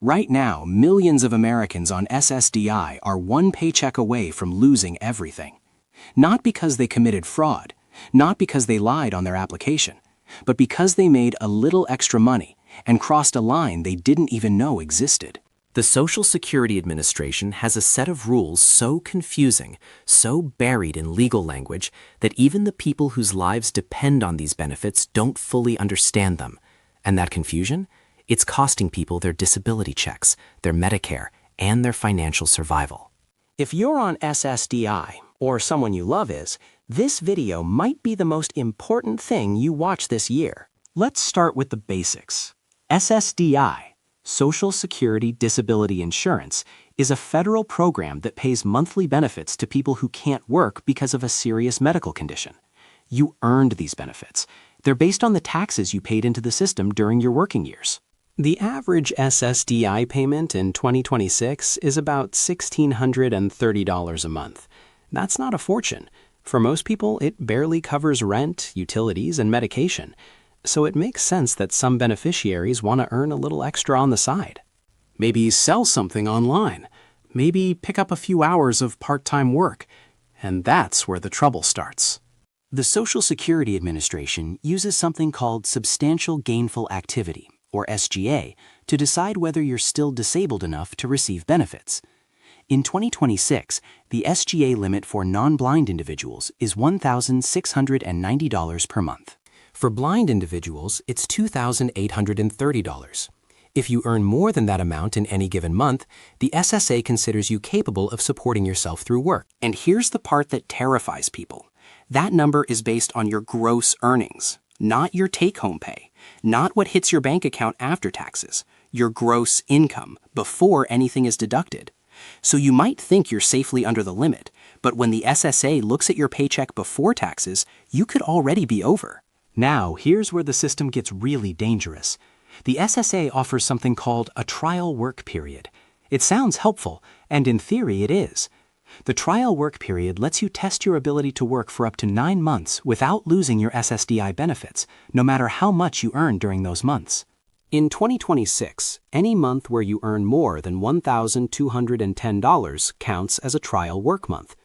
Right now, millions of Americans on SSDI are one paycheck away from losing everything. Not because they committed fraud, not because they lied on their application, but because they made a little extra money and crossed a line they didn't even know existed. The Social Security Administration has a set of rules so confusing, so buried in legal language, that even the people whose lives depend on these benefits don't fully understand them. And that confusion? It's costing people their disability checks, their Medicare, and their financial survival. If you're on SSDI, or someone you love is, this video might be the most important thing you watch this year. Let's start with the basics. SSDI, Social Security Disability Insurance, is a federal program that pays monthly benefits to people who can't work because of a serious medical condition. You earned these benefits. They're based on the taxes you paid into the system during your working years. The average SSDI payment in 2026 is about $1,630 a month. That's not a fortune. For most people, it barely covers rent, utilities, and medication. So it makes sense that some beneficiaries want to earn a little extra on the side. Maybe sell something online. Maybe pick up a few hours of part-time work. And that's where the trouble starts. The Social Security Administration uses something called Substantial Gainful Activity, or SGA, to decide whether you're still disabled enough to receive benefits. In 2026, the SGA limit for non-blind individuals is $1,690 per month. For blind individuals, it's $2,830. If you earn more than that amount in any given month, the SSA considers you capable of supporting yourself through work. And here's the part that terrifies people. That number is based on your gross earnings, not your take-home pay, not what hits your bank account after taxes, your gross income before anything is deducted. So you might think you're safely under the limit, but when the SSA looks at your paycheck before taxes, you could already be over. Now, here's where the system gets really dangerous. The SSA offers something called a trial work period. It sounds helpful, and in theory it is. The trial work period lets you test your ability to work for up to 9 months without losing your SSDI benefits, no matter how much you earn during those months. In 2026, any month where you earn more than $1,210 counts as a trial work month.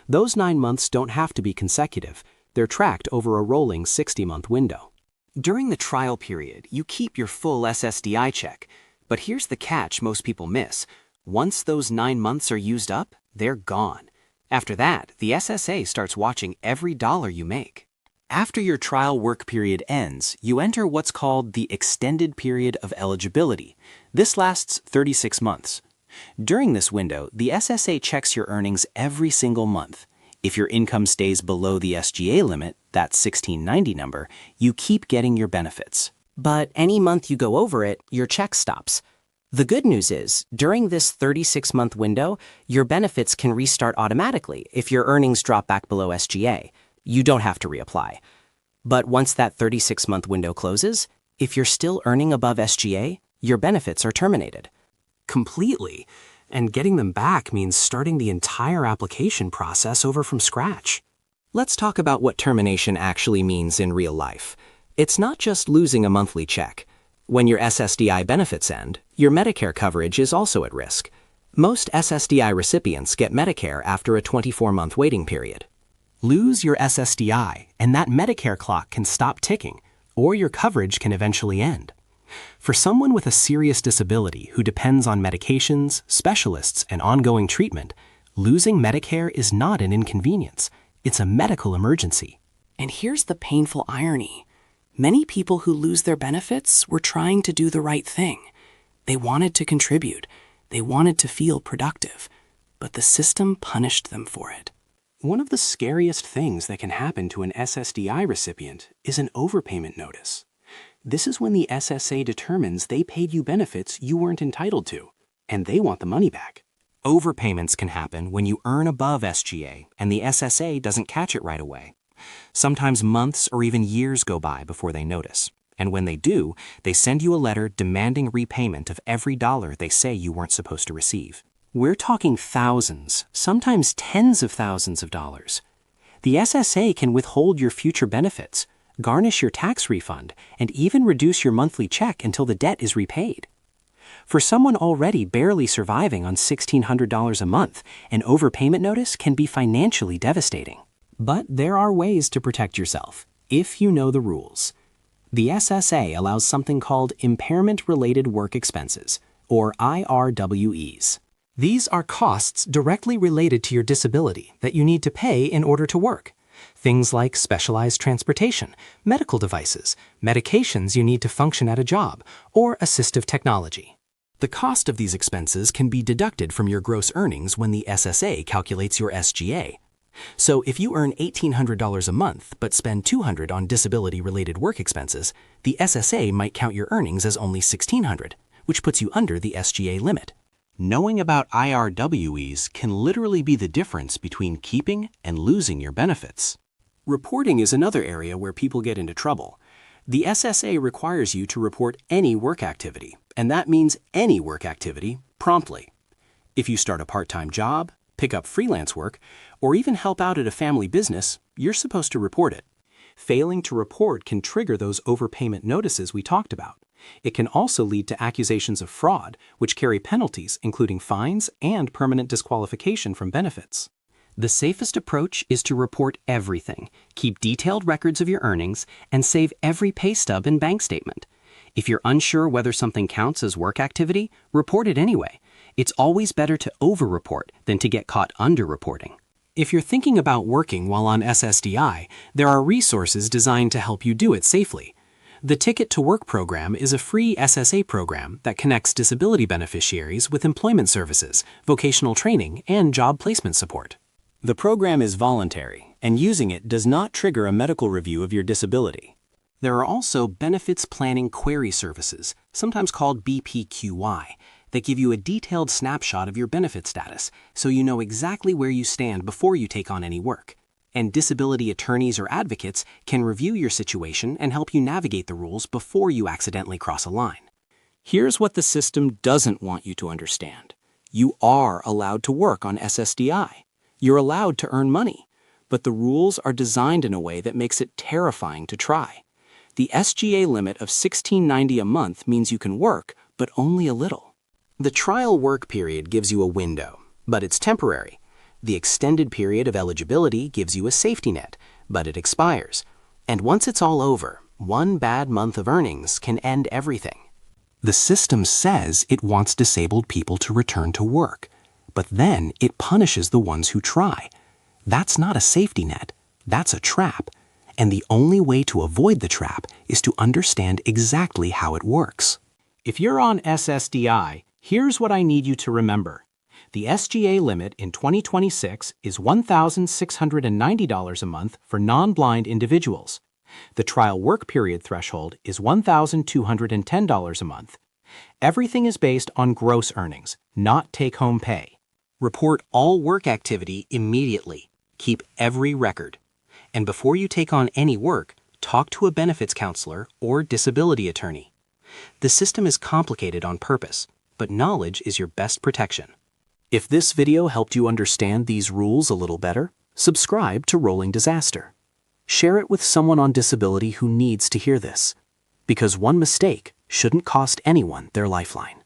Those 9 months don't have to be consecutive. They're tracked over a rolling 60-month window. During the trial period, you keep your full SSDI check. But here's the catch most people miss. Once those 9 months are used up, they're gone. After that, the SSA starts watching every dollar you make. After your trial work period ends, you enter what's called the extended period of eligibility. This lasts 36 months. During this window, the SSA checks your earnings every single month. If your income stays below the SGA limit, that $1,690 number, you keep getting your benefits. But any month you go over it, your check stops. The good news is, during this 36-month window, your benefits can restart automatically if your earnings drop back below SGA. You don't have to reapply. But once that 36-month window closes, if you're still earning above SGA, your benefits are terminated. Completely. And getting them back means starting the entire application process over from scratch. Let's talk about what termination actually means in real life. It's not just losing a monthly check. When your SSDI benefits end, your Medicare coverage is also at risk. Most SSDI recipients get Medicare after a 24-month waiting period. Lose your SSDI, and that Medicare clock can stop ticking, or your coverage can eventually end. For someone with a serious disability who depends on medications, specialists, and ongoing treatment, losing Medicare is not an inconvenience. It's a medical emergency. And here's the painful irony. Many people who lose their benefits were trying to do the right thing. They wanted to contribute. They wanted to feel productive. But the system punished them for it. One of the scariest things that can happen to an SSDI recipient is an overpayment notice. This is when the SSA determines they paid you benefits you weren't entitled to, and they want the money back. Overpayments can happen when you earn above SGA and the SSA doesn't catch it right away. Sometimes months or even years go by before they notice. And when they do, they send you a letter demanding repayment of every dollar they say you weren't supposed to receive. We're talking thousands, sometimes tens of thousands of dollars. The SSA can withhold your future benefits, garnish your tax refund, and even reduce your monthly check until the debt is repaid. For someone already barely surviving on $1,600 a month, an overpayment notice can be financially devastating. But there are ways to protect yourself, if you know the rules. The SSA allows something called impairment-related work expenses, or IRWEs. These are costs directly related to your disability that you need to pay in order to work. Things like specialized transportation, medical devices, medications you need to function at a job, or assistive technology. The cost of these expenses can be deducted from your gross earnings when the SSA calculates your SGA. So if you earn $1,800 a month but spend $200 on disability-related work expenses, the SSA might count your earnings as only $1,600, which puts you under the SGA limit. Knowing about IRWEs can literally be the difference between keeping and losing your benefits. Reporting is another area where people get into trouble. The SSA requires you to report any work activity, and that means any work activity, promptly. If you start a part-time job, pick up freelance work, or even help out at a family business, you're supposed to report it. Failing to report can trigger those overpayment notices we talked about. It can also lead to accusations of fraud, which carry penalties, including fines and permanent disqualification from benefits. The safest approach is to report everything, keep detailed records of your earnings, and save every pay stub and bank statement. If you're unsure whether something counts as work activity, report it anyway. It's always better to over-report than to get caught under-reporting. If you're thinking about working while on SSDI, there are resources designed to help you do it safely. The Ticket to Work program is a free SSA program that connects disability beneficiaries with employment services, vocational training, and job placement support. The program is voluntary, and using it does not trigger a medical review of your disability. There are also benefits planning query services, sometimes called BPQY, that give you a detailed snapshot of your benefit status so you know exactly where you stand before you take on any work. And disability attorneys or advocates can review your situation and help you navigate the rules before you accidentally cross a line. Here's what the system doesn't want you to understand. You are allowed to work on SSDI. You're allowed to earn money, but the rules are designed in a way that makes it terrifying to try. The SGA limit of $1,690 a month means you can work, but only a little. The trial work period gives you a window, but it's temporary. The extended period of eligibility gives you a safety net, but it expires. And once it's all over, one bad month of earnings can end everything. The system says it wants disabled people to return to work, but then it punishes the ones who try. That's not a safety net, that's a trap. And the only way to avoid the trap is to understand exactly how it works. If you're on SSDI, here's what I need you to remember. The SGA limit in 2026 is $1,690 a month for non-blind individuals. The trial work period threshold is $1,210 a month. Everything is based on gross earnings, not take-home pay. Report all work activity immediately. Keep every record. And before you take on any work, talk to a benefits counselor or disability attorney. The system is complicated on purpose, but knowledge is your best protection. If this video helped you understand these rules a little better, subscribe to Rolling Disaster. Share it with someone on disability who needs to hear this, because one mistake shouldn't cost anyone their lifeline.